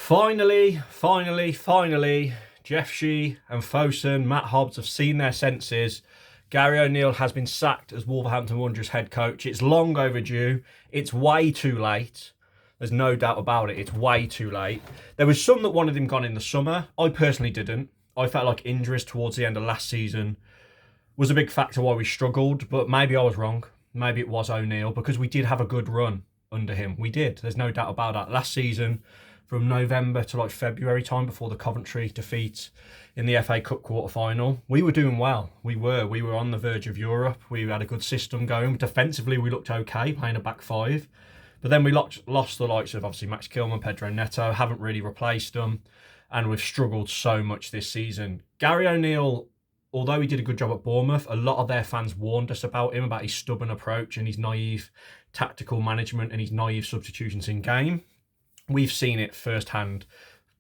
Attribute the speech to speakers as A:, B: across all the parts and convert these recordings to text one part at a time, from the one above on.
A: Finally, Jeff Shee and Fosun, Matt Hobbs have seen their senses. Gary O'Neill has been sacked as Wolverhampton Wanderers head coach. It's long overdue. It's way too late. There's no doubt about it. It's way too late. There was some that wanted him gone in the summer. I personally didn't. I felt like injuries towards the end of last season was a big factor why we struggled, but maybe I was wrong. Maybe it was O'Neill because we did have a good run under him. We did. There's no doubt about that. Last season, from November to like February time before the Coventry defeat in the FA Cup quarter-final, we were doing well. We were on the verge of Europe. We had a good system going. Defensively, we looked okay, playing a back five. But then we lost the likes of, obviously, Max Kilman, Pedro Neto, haven't really replaced them, and we've struggled so much this season. Gary O'Neill, although he did a good job at Bournemouth, a lot of their fans warned us about him, about his stubborn approach and his naive tactical management and his naive substitutions in game. We've seen it firsthand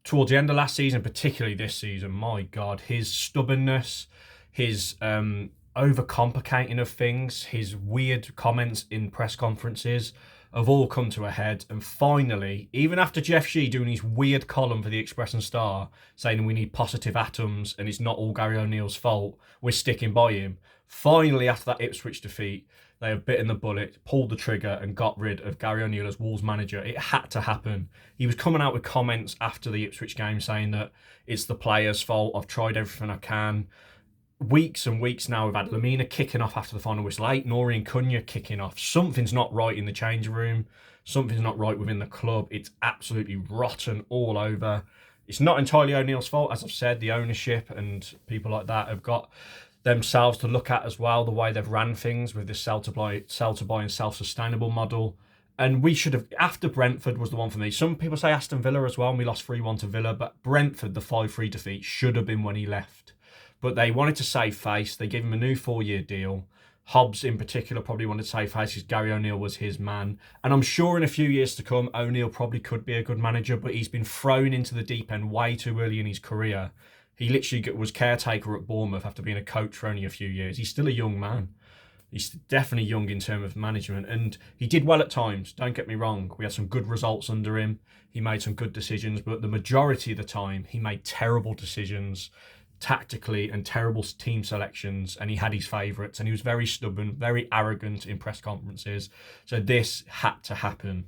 A: towards the end of last season, particularly this season. My God, his stubbornness, his overcomplicating of things, his weird comments in press conferences have all come to a head. And finally, even after Jeff Shee doing his weird column for the Express and Star, saying we need positive atoms and it's not all Gary O'Neill's fault, we're sticking by him. Finally, after that Ipswich defeat, they have bitten the bullet, pulled the trigger and got rid of Gary O'Neill as Wolves manager. It had to happen. He was coming out with comments after the Ipswich game saying that it's the players' fault. I've tried everything I can. Weeks and weeks now, we've had Lamina kicking off after the final whistle, Nouri and Cunha kicking off. Something's not right in the change room. Something's not right within the club. It's absolutely rotten all over. It's not entirely O'Neill's fault. As I've said, the ownership and people like that have got themselves to look at as well, the way they've ran things with this sell to buy and self-sustainable model. And we should have, after Brentford was the one for me. Some people say Aston Villa as well, and we lost 3-1 to Villa, but Brentford, the 5-3 defeat, should have been when he left. But they wanted to save face. They gave him a new 4-year deal. Hobbs in particular probably wanted to save face because Gary O'Neill was his man. And I'm sure in a few years to come, O'Neill probably could be a good manager, but he's been thrown into the deep end way too early in his career. He literally was caretaker at Bournemouth after being a coach for only a few years. He's still a young man. He's definitely young in terms of management. And he did well at times, don't get me wrong. We had some good results under him. He made some good decisions, but the majority of the time, he made terrible decisions tactically and terrible team selections, and he had his favourites, and he was very stubborn, very arrogant in press conferences. So this had to happen.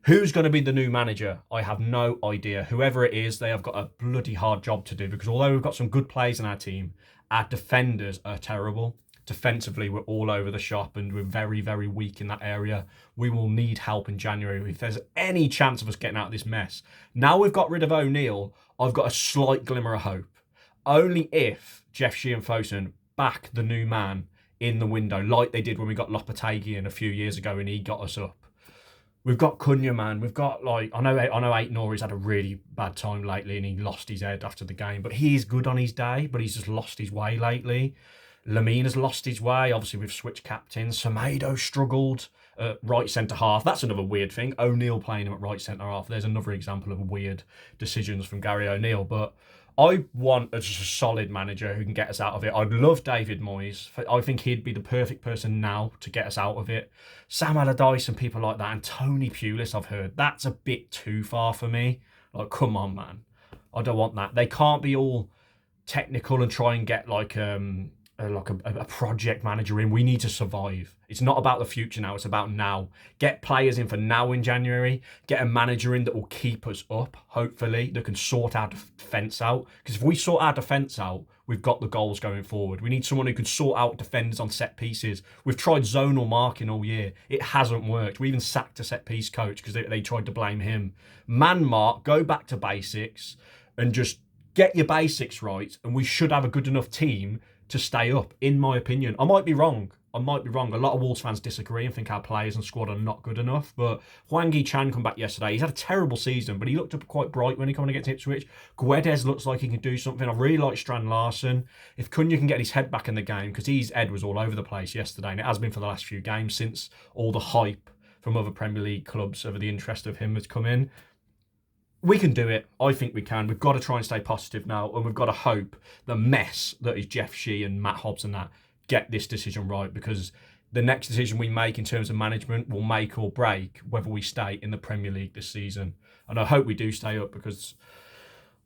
A: Who's going to be the new manager? I have no idea. Whoever it is, they have got a bloody hard job to do, because although we've got some good players in our team, our defenders are terrible. Defensively, we're all over the shop and we're very, very weak in that area. We will need help in January if there's any chance of us getting out of this mess. Now we've got rid of O'Neill, I've got a slight glimmer of hope. Only if Jeff Shee and Fosun back the new man in the window, like they did when we got Lopetegui in a few years ago and he got us up. We've got Cunha, man. We've got, like, I know Nouri's had a really bad time lately and he lost his head after the game, but he is good on his day, but he's just lost his way lately. Lamina's lost his way. Obviously, we've switched captains. Semedo struggled at right centre-half. That's another weird thing. O'Neill playing him at right centre-half. There's another example of weird decisions from Gary O'Neill, but I want just a solid manager who can get us out of it. I'd love David Moyes. I think he'd be the perfect person now to get us out of it. Sam Allardyce and people like that, and Tony Pulis, I've heard. That's a bit too far for me. Like, come on, man. I don't want that. They can't be all technical and try and get like a project manager in. We need to survive. It's not about the future now. It's about now. Get players in for now in January. Get a manager in that will keep us up, hopefully, that can sort our defence out. Because if we sort our defence out, we've got the goals going forward. We need someone who can sort out defenders on set pieces. We've tried zonal marking all year. It hasn't worked. We even sacked a set piece coach because they tried to blame him. Man mark, go back to basics and just get your basics right. And we should have a good enough team to stay up, in my opinion. I might be wrong. A lot of Wolves fans disagree and think our players and squad are not good enough. But Hwang Hee-chan come back yesterday. He's had a terrible season, but he looked up quite bright when he came against Ipswich. Guedes looks like he can do something. I really like Strand Larsen. If Cunha can get his head back in the game, because his head was all over the place yesterday, and it has been for the last few games since all the hype from other Premier League clubs over the interest of him has come in. We can do it. I think we can. We've got to try and stay positive now, and we've got to hope the mess that is Jeff Shee and Matt Hobbs and that get this decision right, because the next decision we make in terms of management will make or break whether we stay in the Premier League this season. And I hope we do stay up, because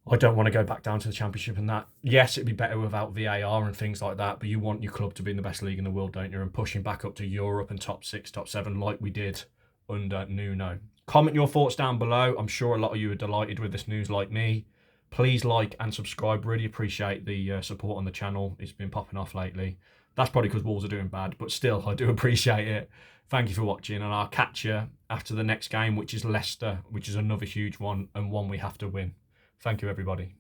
A: I don't want to go back down to the Championship and that. Yes, it'd be better without VAR and things like that, but you want your club to be in the best league in the world, don't you? And pushing back up to Europe and top 6, top 7 like we did under Nuno. Comment your thoughts down below. I'm sure a lot of you are delighted with this news like me. Please like and subscribe. Really appreciate the support on the channel. It's been popping off lately. That's probably because Wolves are doing bad, but still, I do appreciate it. Thank you for watching, and I'll catch you after the next game, which is Leicester, which is another huge one and one we have to win. Thank you, everybody.